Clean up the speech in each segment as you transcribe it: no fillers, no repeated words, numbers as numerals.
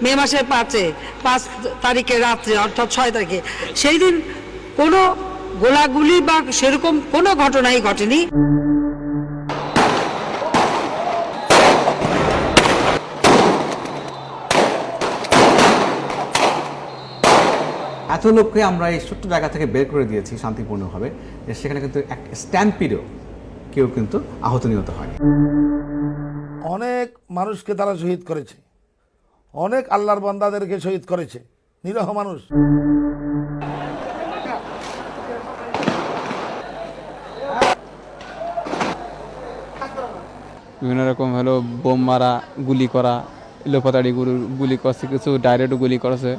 মে মাসের 5 তারিখে রাত্রে, অর্থাৎ 6 তারিখে, সেই দিন কোনো গোলাগুলি বা সেরকম কোনো ঘটনাই ঘটেনি। এত লোককে আমরা এই ছোট্ট জায়গা থেকে বের করে দিয়েছি শান্তিপূর্ণভাবে, যে সেখানে কিন্তু এক স্ট্যাম্পিডেও কেউ কিন্তু আহত নিহত হয়নি। অনেক মানুষকে তারা শহীদ করেছে, অনেক আল্লাহর বান্দাদেরকে শহীদ করেছে, নিরহ মানুষ। বিভিন্ন রকম হলো বোম মারা, গুলি করা, লোপাতাড়ি গুলি করছে, কিছু ডাইরেক্ট গুলি করেছে।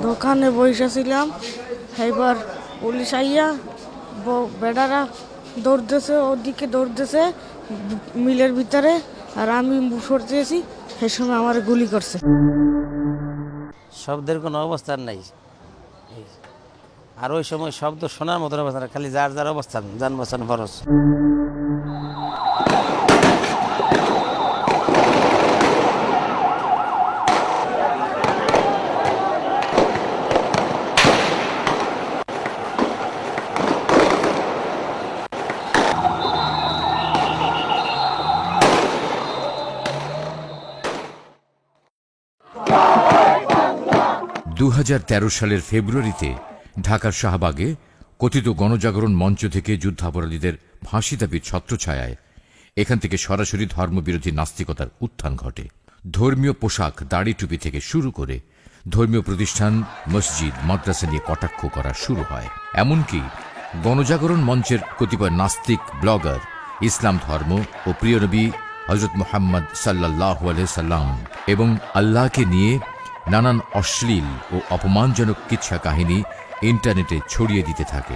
দোকানে বসেছিলাম, এবার পুলিশ আইয়া বেটারা দৌড়তেছে, ওদিকে দৌড়তেছে মিলের ভিতরে, আর আমি সরতেছি, সেই সময় আমার গুলি করছে। শব্দের কোনো অবস্থান নাই, আর ওই সময় শব্দ শোনার মতন অবস্থান, খালি যার যার অবস্থান, যান বাঁচান ফরজ। 2013 সালের ফেব্রুয়ারিতে ঢাকার শাহবাগে কথিত গণজাগরণ মঞ্চ থেকে যুদ্ধাপরাধীদের ফাঁসি দাবির ছত্রছায়ায় এখান থেকে সরাসরি ধর্মবিরোধী নাস্তিকতার উত্থান ঘটে। ধর্মীয় পোশাক, দাড়ি টুপি থেকে শুরু করে ধর্মীয় প্রতিষ্ঠান, মসজিদ, মাদ্রাসা নিয়ে কটাক্ষ করা শুরু হয়। এমনকি গণজাগরণ মঞ্চের কতিপয় নাস্তিক ব্লগার ইসলাম ধর্ম ও প্রিয় নবী হযরত মুহাম্মদ সাল্লাল্লাহু আলাইহি সাল্লাম এবং আল্লাহকে নিয়ে নানান অশ্লীল ও অপমানজনক কিচ্ছা কাহিনী ইন্টারনেটে ছড়িয়ে দিতে থাকে।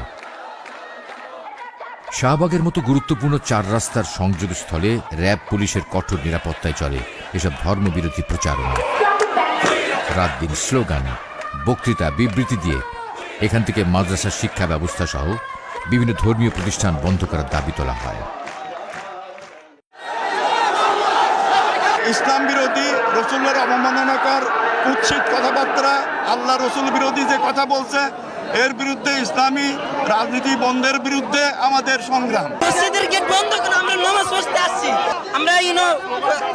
শাহবাগের মতো গুরুত্বপূর্ণ 4 রাস্তার সংযোগস্থলে র্যাব পুলিশের কঠোর নিরাপত্তায় চলে এসব ধর্মবিরোধী প্রচারণা। রাত দিন স্লোগান, বক্তৃতা, বিবৃতি দিয়ে এখান থেকে মাদ্রাসা শিক্ষা ব্যবস্থা সহ বিভিন্ন ধর্মীয় প্রতিষ্ঠান বন্ধ করার দাবি তোলা হয়। ইসলাম বিরোধী, রসুলের অবমাননাকর কুৎসিত কথাবার্তা, আল্লাহ রসুল বিরোধী যে কথা বলছে, এর বিরুদ্ধে ইসলামী রাজনীতি বন্ধের বিরুদ্ধে আমাদের সংগ্রাম। মসজিদের গেট বন্ধ করে আমরা নামাজ পড়তে আসছি, আমরা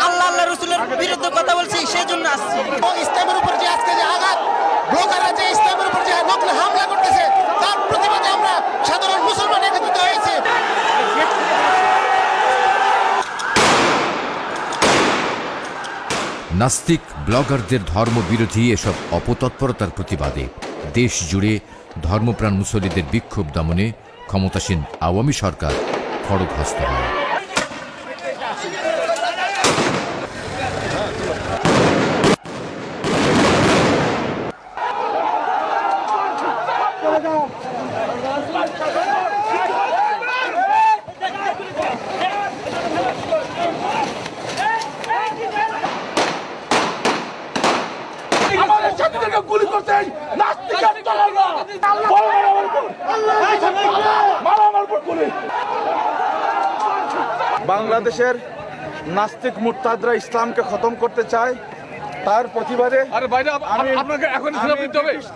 আল্লাহ রসুলের বিরুদ্ধে কথা বলছি, সেই জন্য আসছি। ইসলামের উপর যে আজকে যে আঘাত, ব্লগাররা যে ইসলামের উপর যে নকলে হামলা করতেছে, তার প্রতিবাদে আমরা সাধারণ মুসলমান একত্রিত হয়েছে। নাস্তিক ব্লগারদের ধর্মবিরোধী এসব অপতৎপরতার প্রতিবাদে দেশ জুড়ে ধর্মপ্রাণ মুসল্লিদের বিক্ষোভ দমনে ক্ষমতাসীন আওয়ামী সরকার খড়গহস্ত হয়। বাংলাদেশের নাস্তিক মুরতাদরা ইসলামকে খতম করতে চায়, তার প্রতিবাদে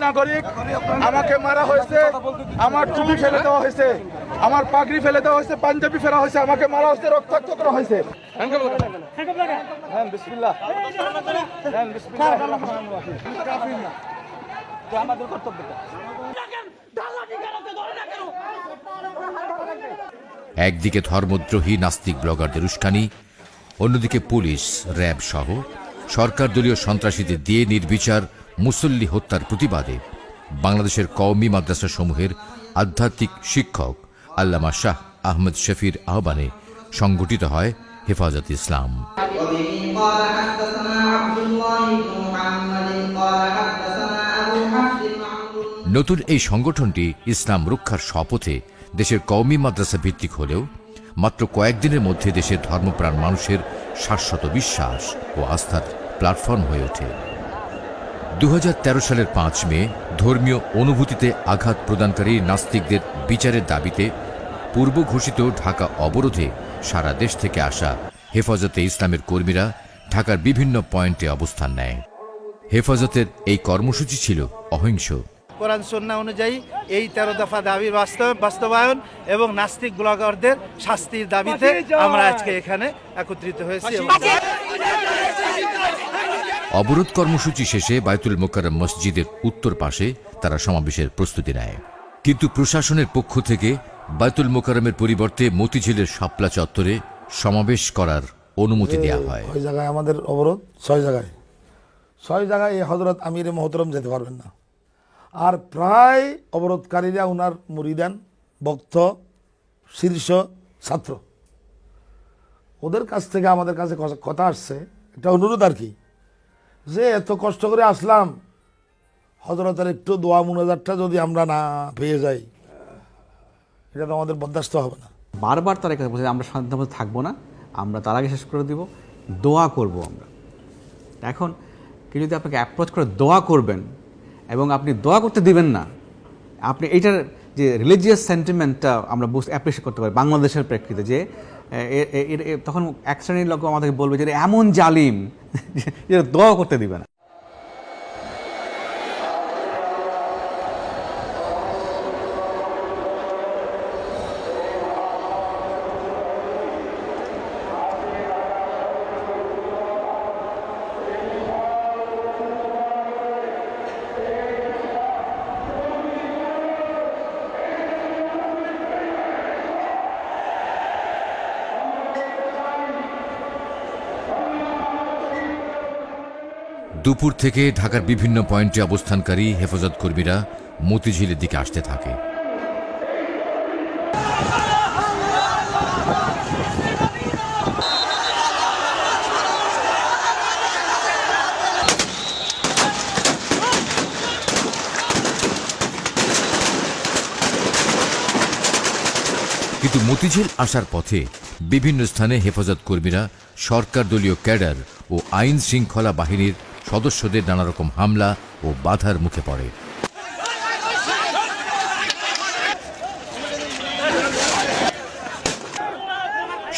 নাগরিক আমাকে মারা হয়েছে, আমার টুপি ফেলে দেওয়া হয়েছে, আমার পাগড়ি ফেলে দেওয়া হয়েছে, পাঞ্জাবি ফেলা হয়েছে, আমাকে মারা হয়েছে, রক্তাক্ত করা হয়েছে। একদিকে ধর্মদ্রোহী নাস্তিক ব্লগারদের উস্কানি, অন্যদিকে পুলিশ, র্যাব সহ সরকার দলীয় সন্ত্রাসীদের দিয়ে নির্বিচার মুসল্লি হত্যার প্রতিবাদে বাংলাদেশের কওমি মাদ্রাসা সমূহের আধ্যাত্মিক শিক্ষক আল্লামা শাহ আহমদ শফির আহ্বানে সংগঠিত হয় হেফাজত ইসলাম। নতুন এই সংগঠনটি ইসলাম রক্ষার শপথে দেশের কওমি মাদ্রাসা ভিত্তিক হলেও মাত্র কয়েকদিনের মধ্যে দেশের ধর্মপ্রাণ মানুষের শাশ্বত বিশ্বাস ও আস্থার প্ল্যাটফর্ম হয়ে ওঠে। 2013 সালের 5 মে ধর্মীয় অনুভূতিতে আঘাত প্রদানকারী নাস্তিকদের বিচারের দাবিতে পূর্ব ঘোষিত ঢাকা অবরোধে সারা দেশ থেকে আসা হেফাজতে ইসলামের কর্মীরা ঢাকার বিভিন্ন পয়েন্টে অবস্থান নেয়। হেফাজতের এই কর্মসূচি ছিল অহিংস। কোরআন সুন্নাহ অনুযায়ী এই 13 দফা দাবির বাস্তবায়ন এবং নাস্তিক ব্লগারদের শাস্তির দাবিতে আমরা আজকে এখানে একত্রিত হয়েছি। অবরোধ কর্মসূচি শেষে বায়তুল মোকাররম মসজিদের উত্তর পাশে তারা সমাবেশের প্রস্তুতি নেয়, কিন্তু প্রশাসনের পক্ষ থেকে বায়তুল মোকাররমের পরিবর্তে মতিঝিলের শাপলা চত্বরে সমাবেশ করার অনুমতি দেওয়া হয়। ওই জায়গায় আমাদের অবরোধ 6 জায়গায় এই হযরত আমিরে মোহতরম যেতে পারবেন না। আর প্রায় অবরোধকারীরা উনার মুরিদান, ভক্ত, শীর্ষ ছাত্র, ওদের কাছ থেকে আমাদের কাছে কথা আসছে, একটা অনুরোধ আর কি, যে এত কষ্ট করে আসলাম, হযরতের একটু দোয়া মুনাজাতটা যদি আমরা না পেয়ে যাই, এটা তো আমাদের বরদাস্ত হবে না। বারবার তারা কথা বলছে, আমরা শান্তিতে থাকবো না, আমরা তার আগে শেষ করে দিব, দোয়া করব আমরা। এখন কেউ যদি আপনাকে অ্যাপ্রোচ করে দোয়া করবেন এবং আপনি দোয়া করতে দিবেন না, আপনি এইটার যে রিলিজিয়াস সেন্টিমেন্টটা আমরা অ্যাপ্রিসিয়েট করতে পারি বাংলাদেশের প্রেক্ষিতে, যে তখন এক শ্রেণীর লোক আমাদেরকে বলবে যে এমন জালিম যে দোয়া করতে দিবে না। দুপুর থেকে ঢাকার বিভিন্ন পয়েন্টে অবস্থানকারী হেফাজত কর্মীরা মতিঝিলের দিকে আসতে থাকে। কিন্তু মতিঝিল আসার পথে বিভিন্ন স্থানে হেফাজত কর্মীরা সরকার দলীয় ক্যাডার ও আইন শৃঙ্খলা বাহিনীর সদস্যদের নানারকম হামলা ও বাধার মুখে পড়ে।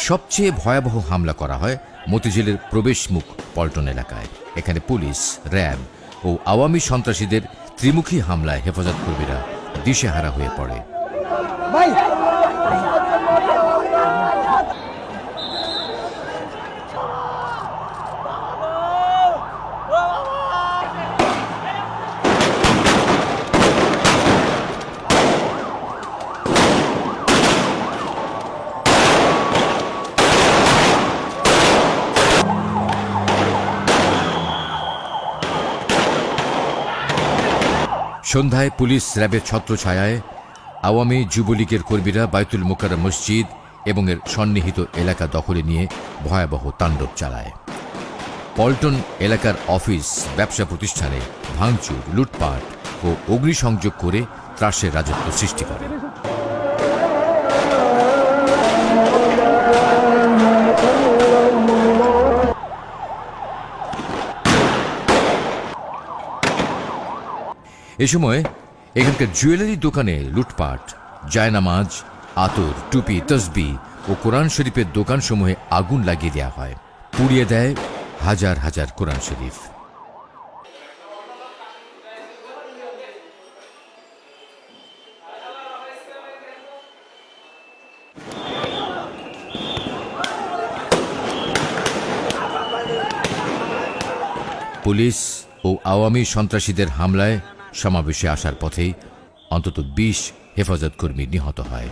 সবচেয়ে ভয়াবহ হামলা করা হয় মতিঝিলের প্রবেশমুখ পল্টন এলাকায়। এখানে পুলিশ, র্যাব ও আওয়ামী সন্ত্রাসীদের ত্রিমুখী হামলায় হেফাজত কর্মীরা দিশেহারা হয়ে পড়ে। সন্ধ্যায় পুলিশ র্যাবের ছত্রছায়ায় আওয়ামী যুবলীগের কর্মীরা বায়তুল মোকাররম মসজিদ এবং এর সন্নিহিত এলাকা দখলে নিয়ে ভয়াবহ তাণ্ডব চালায়। পল্টন এলাকার অফিস, ব্যবসা প্রতিষ্ঠানে ভাঙচুর, লুটপাট ও অগ্নিসংযোগ করে ত্রাসের রাজত্ব সৃষ্টি করে। এ সময় এখানকার জুয়েলারি দোকানে লুটপাট, জায়নামাজ, আতর, টুপি, তসবিহ ও কোরআন শরীফের দোকানসমূহে আগুন লাগিয়ে দেওয়া হয়। পুড়িয়ে দেয় হাজার হাজার কোরআন শরীফ। পুলিশ ও আওয়ামী সন্ত্রাসীদের হামলায় সমাবেশে আসার পথেই অন্তত 20 হেফাজত কর্মী নিহত হয়।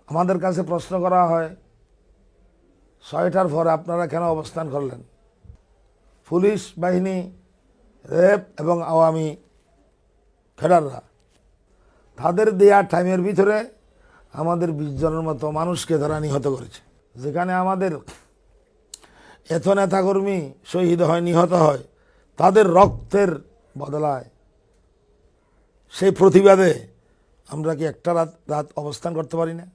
আমাদের কাছে প্রশ্ন করা হয়, 6টার পরে আপনারা কেন অবস্থান করলেন? পুলিশ বাহিনী, র্যাব এবং আওয়ামী খেডাররা, তাদের দেয়া টাইমের ভিতরে আমাদের 20 জনের মতো মানুষকে তারা নিহত করেছে। যেখানে আমাদের এত নেতাকর্মী শহীদ হয়, নিহত হয়, তাদের রক্তের বদলায় সেই প্রতিবাদে আমরা কি একটা রাত অবস্থান করতে পারি না?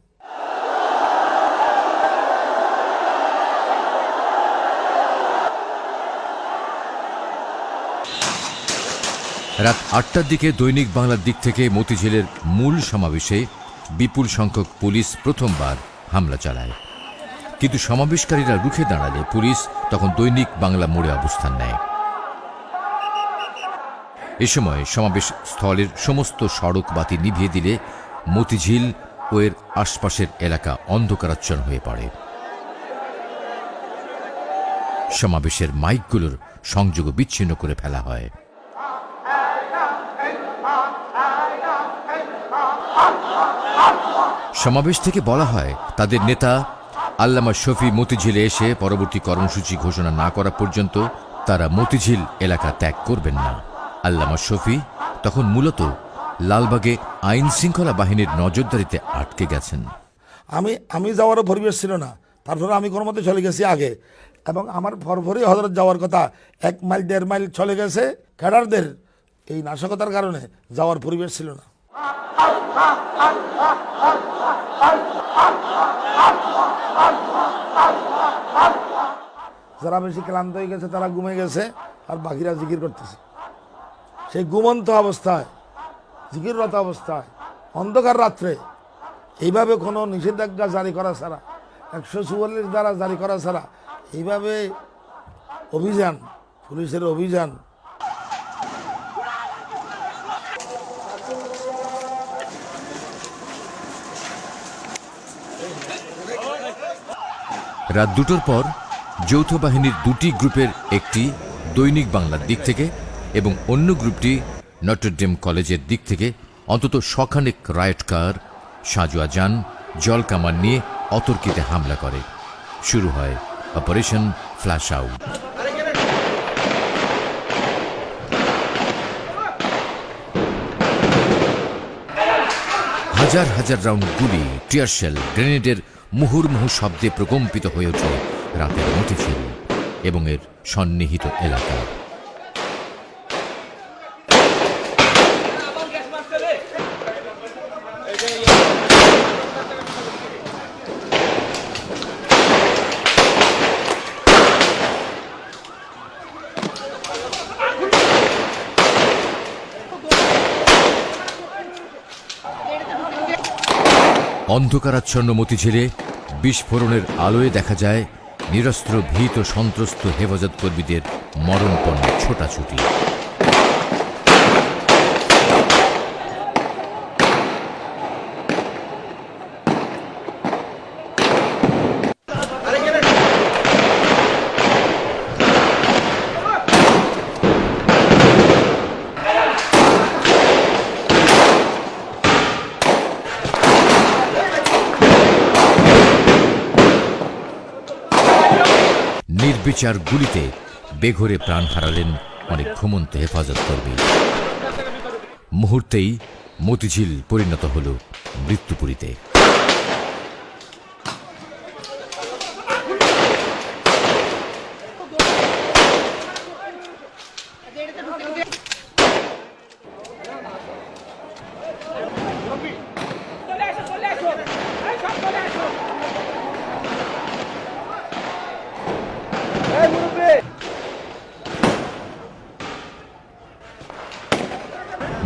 রাত 8টার দিকে দৈনিক বাংলার দিক থেকে মতিঝিলের মূল সমাবেশে বিপুল সংখ্যক পুলিশ প্রথমবার হামলা চালায়, কিন্তু সমাবেশকারীরা রুখে দাঁড়ালে পুলিশ তখন দৈনিক বাংলা মোড়ে অবস্থান নেয়। এ সময় সমাবেশ স্থলের সমস্ত সড়ক বাতি নিভিয়ে দিলে মতিঝিল ও এর আশপাশের এলাকা অন্ধকারাচ্ছন্ন হয়ে পড়ে। সমাবেশের মাইকগুলোর সংযোগ বিচ্ছিন্ন করে ফেলা হয়। সমাবেশ থেকে বলা হয় তাদের নেতা আল্লামা শফি মতিঝিলে এসে পরবর্তী কর্মসূচি ঘোষণা না করা পর্যন্ত তারা মতিঝিল এলাকা ত্যাগ করবেন না। আল্লামা শফি তখন মূলত লালবাগে আইন শৃঙ্খলা বাহিনীর নজরদারিতে আটকে গেছেন। আমি যাওয়ারও পরিবেশ ছিল না, তারপরে আমি কোনো মতে চলে গেছি আগে, এবং আমার ফরফরই হজরত যাওয়ার কথা 1 মাইল 1.5 মাইল চলে গেছে। ক্যাডারদের এই নাশকতার কারণে যাওয়ার পরিবেশ ছিল না। যারা বেশি ক্লান্ত হয়ে গেছে তারা ঘুমে গেছে, আর বাকিরা জিকির করতেছে। সেই ঘুমন্ত অবস্থায়, জিকিররত অবস্থায়, অন্ধকার রাত্রে এইভাবে কোনো নিষেধাজ্ঞা জারি করা ছাড়া, 144 দ্বারা জারি করা ছাড়া এইভাবে অভিযান, পুলিশের অভিযান, রাত 2টোর পর যৌথ বাহিনীর 2টি গ্রুপের একটি দৈনিক বাংলার দিক থেকে এবং অন্য গ্রুপটি নটরডেম কলেজের দিক থেকে অন্তত শখানেক রায়ট কার, সাঁজোয়া যান, জল কামান নিয়ে অতর্কিতে হামলা করে। শুরু হয় অপারেশন ফ্ল্যাশ আউট। হাজার হাজার রাউন্ড গুলি, টিয়ার শেল, গ্রেনেডের মুহুর্মুহু শব্দে প্রকম্পিত হয়ে ওঠে রাতের মতিঝিল এবং এর সন্নিহিত এলাকা। অন্ধকারাচ্ছন্ন মতিঝিলে বিস্ফোরণের আলোয় দেখা যায় নিরস্ত্র ভীত সন্ত্রস্ত হেফাজত কর্মীদের মরণপণ্য ছোটাছুটি। নির্বিচার গুলিতে বেঘরে প্রাণ হারালেন অনেক ঘুমন্ত হেফাজত কর্মী। মুহূর্তেই মতিঝিল পরিণত হল মৃত্যুপুরীতে।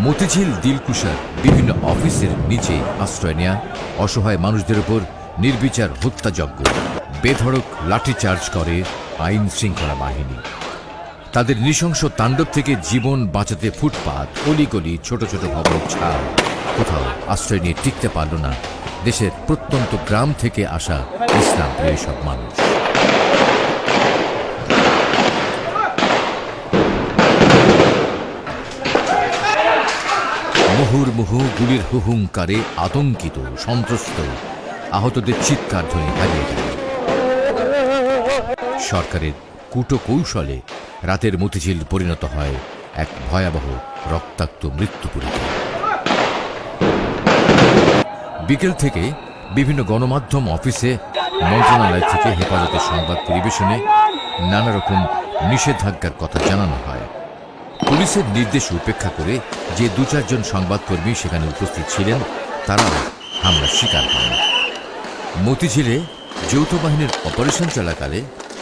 মতিঝিল দিলকুশার বিভিন্ন অফিসের নিচে আশ্রয় নেয়া অসহায় মানুষদের উপর নির্বিচার হত্যাযজ্ঞ, বেধড়ক লাঠিচার্জ করে আইন শৃঙ্খলা বাহিনী। তাদের নৃশংস তাণ্ডব থেকে জীবন বাঁচাতে ফুটপাত, অলিগলি, ছোট ছোট ভবনের ছাদ, কোথাও আশ্রয় নিয়ে টিকতে পারল না দেশের প্রত্যন্ত গ্রাম থেকে আসা ইসলাম প্রিয় সব মানুষ। মুহুর্মুহু গুলির হুহুঙ্কারে আতঙ্কিত, সন্ত্রস্ত, আহতদের চিৎকার ধ্বনি হারিয়ে গেল। সরকারের কূটকৌশলে রাতের মতিঝিল পরিণত হয় এক ভয়াবহ রক্তাক্ত মৃত্যু পরিচয়। বিকেল থেকে বিভিন্ন গণমাধ্যম অফিসে মন্ত্রণালয় থেকে হেফাজতের সংবাদ পরিবেশনে নানা রকম নিষেধাজ্ঞার কথা জানানো হয়। পুলিশের নির্দেশ উপেক্ষা করে যে 2-4 জন সংবাদকর্মী সেখানে উপস্থিত ছিলেন তারাও হামলার শিকার হন। মতিঝিলে যৌথ বাহিনীর অপারেশন চলাকালে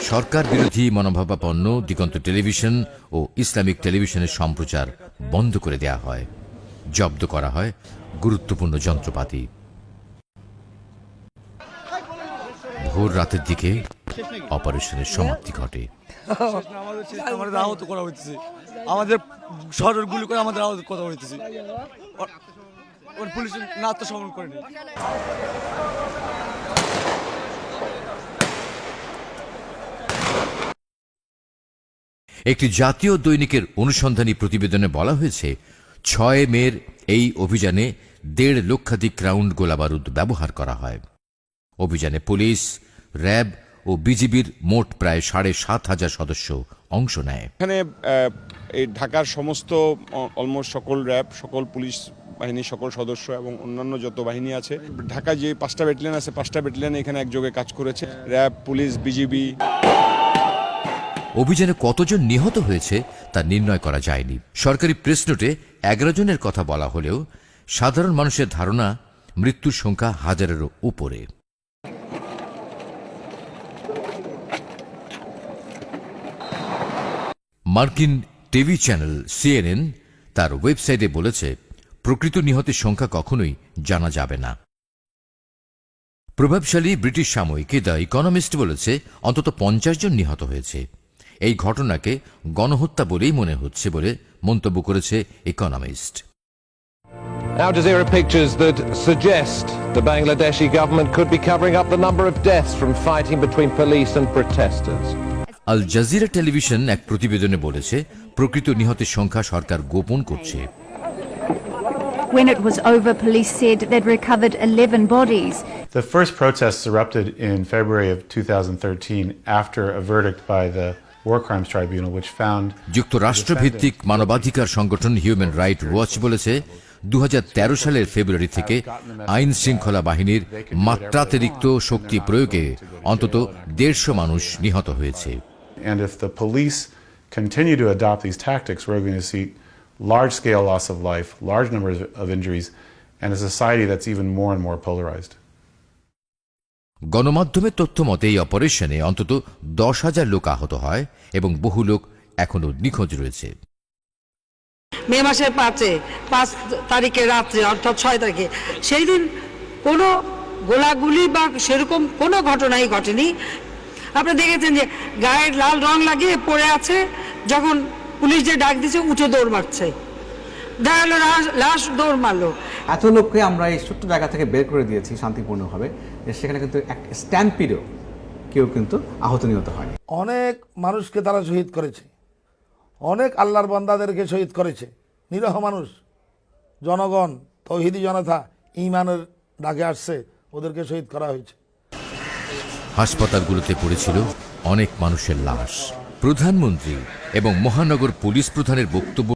সরকার বিরোধী মনোভাবাপন্ন দিগন্ত টেলিভিশন ও ইসলামিক টেলিভিশনের সম্প্রচার বন্ধ করে দেয়া হয়। জব্দ করা হয় গুরুত্বপূর্ণ যন্ত্রপাতি। ভোর রাতের দিকে অপারেশনের সমাপ্তি ঘটে। আমাদের আহত করা হইতেছে, আমাদের শহরের গুলি করে আমাদের আহত করা হইতেছে। পুলিশ না আত্মসমর্পণ করেনি। একটি জাতীয় দৈনিকের অনুসন্ধানী প্রতিবেদনে বলা হয়েছে 6 মের এই অভিযানে 1.5 লক্ষাধিক রাউন্ড গোলাবারুদ ব্যবহার করা হয়। অভিযানে পুলিশ, র্যাব ও বিজিবির মোট প্রায় 7,500 সদস্য অংশ নেয়। এখানে এই ঢাকার সমস্ত অলমোস্ট সকল র্যাব, সকল পুলিশ বাহিনীর সকল সদস্য এবং অন্যান্য যত বাহিনী আছে, ঢাকা যে 5টা ব্যাটালিয়ন আছে 5টা ব্যাটালিয়ন এখানে একযোগে কাজ করেছে। RAB, police, BGB. অভিযানে কতজন নিহত হয়েছে তা নির্ণয় করা যায়নি। সরকারি প্রেস নোটে 11 জনের কথা বলা হলেও সাধারণ মানুষের ধারণা মৃত্যুর সংখ্যা 1000-এরও উপরে। মার্কিন টিভি চ্যানেল CNN তার ওয়েবসাইটে বলেছে প্রকৃত নিহতের সংখ্যা কখনোই জানা যাবে না। প্রভাবশালী ব্রিটিশ সাময়িক দ্য ইকোনমিস্ট বলেছে অন্তত 50 জন নিহত হয়েছে। এই ঘটনাকে গণহত্যা বলেই মনে হচ্ছে বলে মন্তব্য করেছে economist. Al Jazeera pictures that suggest the Bangladeshi government could be covering up the number of deaths from fighting between police and protesters. Al Jazeera television এক প্রতিবেদনে বলেছে প্রকৃত নিহতের সংখ্যা সরকার গোপন করছে। When it was over, police said they'd recovered 11 bodies. The first protests erupted in February of 2013 after a verdict by the War Crimes Tribunal which found যুক্তরাষ্ট্রভিত্তিক মানবাধিকার সংগঠন হিউম্যান রাইট ওয়াচ বলেছে 2013 সালের ফেব্রুয়ারি থেকে আইন শৃঙ্খলা বাহিনীর মাত্রাতিরিক্ত শক্তি প্রয়োগে অন্তত 150 মানুষ নিহত হয়েছে। And if the police continue to adopt these tactics, we're going to see large-scale loss of life, large numbers of injuries, and a society that's even more and more polarized. গণমাধ্যমের তথ্য মতে এই অপারেশনে অন্তত 10,000 লোক আহত হয় এবং বহু লোক এখনো নিখোঁজ রয়েছে। মে মাসের 5 তারিখে রাত্রে অর্থাৎ 6 তারিখে সেই দিন কোনো গোলাগুলি বা সেরকম কোনো ঘটনাই ঘটেনি। আপনি দেখেছেন যে গায়ের লাল রং লাগিয়ে পড়ে আছে, যখন পুলিশ যে ডাক দিচ্ছে উঠে দৌড় মারছে, দেখা গেল লাশ দৌড় মারলো। এত লোককে আমরা এই ছোট্ট জায়গা থেকে বের করে দিয়েছি শান্তিপূর্ণভাবে, সেখানে কিন্তু একটা স্ট্যাম্পিডও কেউ কিন্তু আহত নিহত হয়নি। অনেক মানুষকে তারা শহীদ করেছে, অনেক আল্লাহর বান্দাদেরকে শহীদ করেছে। নিরহ মানুষ, জনগণ, তৌহিদি জনতা ঈমানের ডাকে আসছে, ওদেরকে শহীদ করা হয়েছে। হাসপাতালগুলোতে পড়েছিল অনেক মানুষের লাশ। প্রধানমন্ত্রী এবং মহানগর পুলিশ প্রধানের বক্তব্য